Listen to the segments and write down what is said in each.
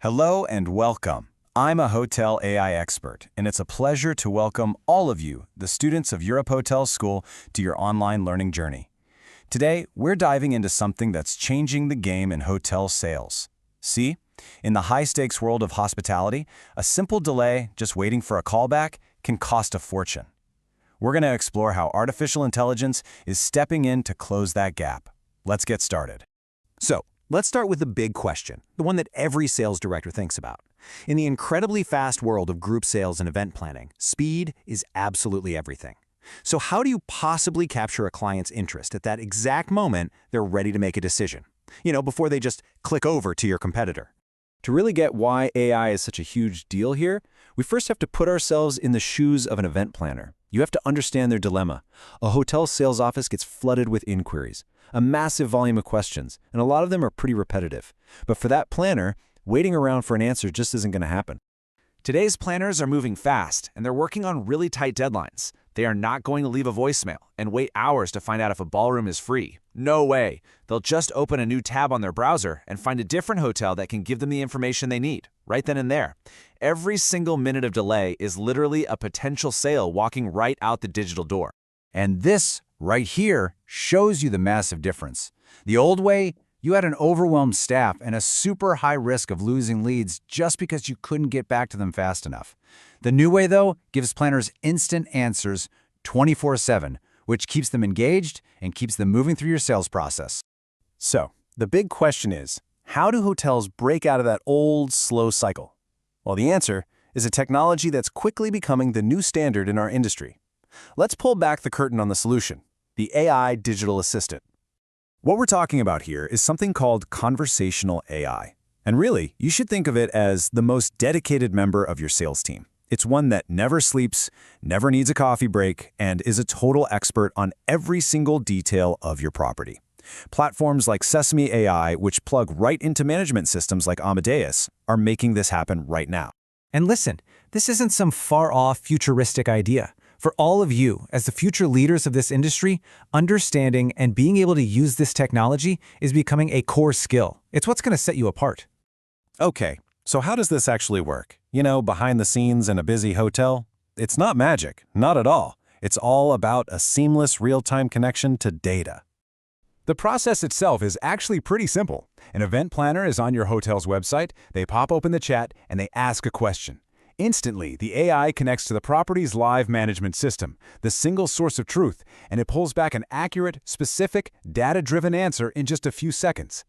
Hello and welcome. I'm a hotel AI expert, and it's a pleasure to welcome all of you, the students of Europe Hotel School, to your online learning journey. Today, we're diving into something that's changing the game in hotel sales. See, in the high-stakes world of hospitality, a simple delay, just waiting for a callback, can cost a fortune. We're going to explore how artificial intelligence is stepping in to close that gap. Let's get started. So, let's start with the big question, the one that every sales director thinks about. In the incredibly fast world of group sales and event planning, speed is absolutely everything. So how do you possibly capture a client's interest at that exact moment they're ready to make a decision? Before they just click over to your competitor. To really get why AI is such a huge deal here, we first have to put ourselves in the shoes of an event planner. You have to understand their dilemma. A hotel sales office gets flooded with inquiries, a massive volume of questions, and a lot of them are pretty repetitive. But for that planner, waiting around for an answer just isn't going to happen. Today's planners are moving fast, and they're working on really tight deadlines. They are not going to leave a voicemail and wait hours to find out if a ballroom is free. No way. They'll just open a new tab on their browser and find a different hotel that can give them the information they need, right then and there. Every single minute of delay is literally a potential sale walking right out the digital door. And this, right here, shows you the massive difference. The old way, you had an overwhelmed staff and a super high risk of losing leads just because you couldn't get back to them fast enough. The new way, though, gives planners instant answers 24/7, which keeps them engaged and keeps them moving through your sales process. So, the big question is, how do hotels break out of that old, slow cycle? Well, the answer is a technology that's quickly becoming the new standard in our industry. Let's pull back the curtain on the solution, the AI digital assistant. What we're talking about here is something called conversational AI. And really, you should think of it as the most dedicated member of your sales team. It's one that never sleeps, never needs a coffee break, and is a total expert on every single detail of your property. Platforms like Sesame AI, which plug right into management systems like Amadeus, are making this happen right now. And listen, this isn't some far-off futuristic idea. For all of you, as the future leaders of this industry, understanding and being able to use this technology is becoming a core skill. It's what's going to set you apart. Okay, so how does this actually work? Behind the scenes in a busy hotel? It's not magic, not at all. It's all about a seamless real-time connection to data. The process itself is actually pretty simple. An event planner is on your hotel's website, they pop open the chat, and they ask a question. Instantly, the AI connects to the property's live management system, the single source of truth, and it pulls back an accurate, specific, data-driven answer in just a few seconds.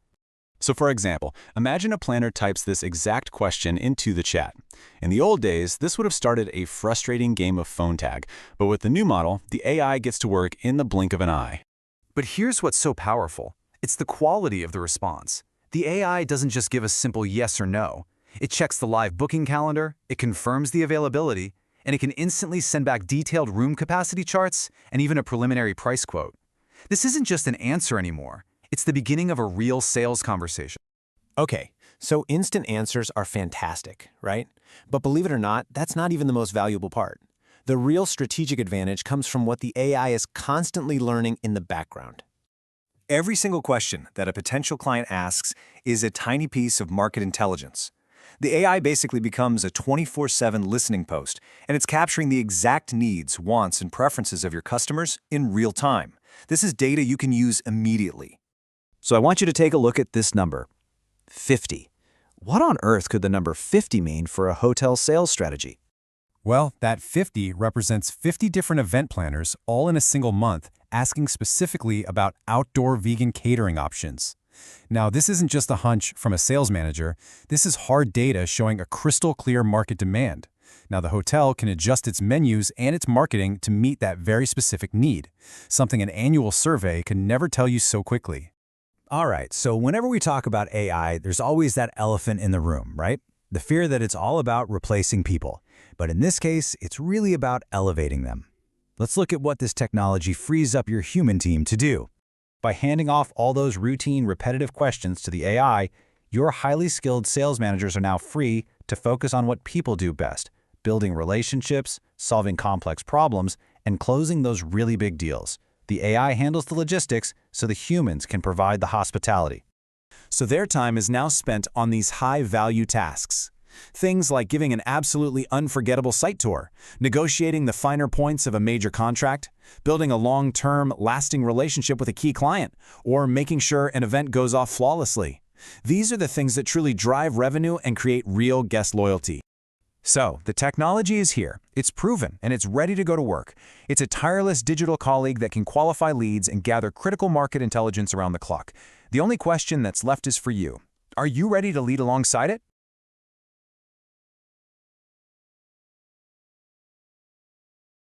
So for example, imagine a planner types this exact question into the chat. In the old days, this would have started a frustrating game of phone tag, but with the new model, the AI gets to work in the blink of an eye. But here's what's so powerful. It's the quality of the response. The AI doesn't just give a simple yes or no. It checks the live booking calendar, it confirms the availability, and it can instantly send back detailed room capacity charts and even a preliminary price quote. This isn't just an answer anymore. It's the beginning of a real sales conversation. Okay, so instant answers are fantastic, right? But believe it or not, that's not even the most valuable part. The real strategic advantage comes from what the AI is constantly learning in the background. Every single question that a potential client asks is a tiny piece of market intelligence. The AI basically becomes a 24/7 listening post, and it's capturing the exact needs, wants, and preferences of your customers in real time. This is data you can use immediately. So I want you to take a look at this number, 50. What on earth could the number 50 mean for a hotel sales strategy? Well, that 50 represents 50 different event planners, all in a single month, asking specifically about outdoor vegan catering options. Now, this isn't just a hunch from a sales manager. This is hard data showing a crystal clear market demand. Now, the hotel can adjust its menus and its marketing to meet that very specific need, something an annual survey can never tell you so quickly. All right, so whenever we talk about AI, there's always that elephant in the room, right? The fear that it's all about replacing people. But in this case, it's really about elevating them. Let's look at what this technology frees up your human team to do. By handing off all those routine, repetitive questions to the AI, your highly skilled sales managers are now free to focus on what people do best, building relationships, solving complex problems, and closing those really big deals. The AI handles the logistics so the humans can provide the hospitality. So their time is now spent on these high-value tasks. Things like giving an absolutely unforgettable site tour, negotiating the finer points of a major contract, building a long-term, lasting relationship with a key client, or making sure an event goes off flawlessly. These are the things that truly drive revenue and create real guest loyalty. So, the technology is here, it's proven, and it's ready to go to work. It's a tireless digital colleague that can qualify leads and gather critical market intelligence around the clock. The only question that's left is for you. Are you ready to lead alongside it?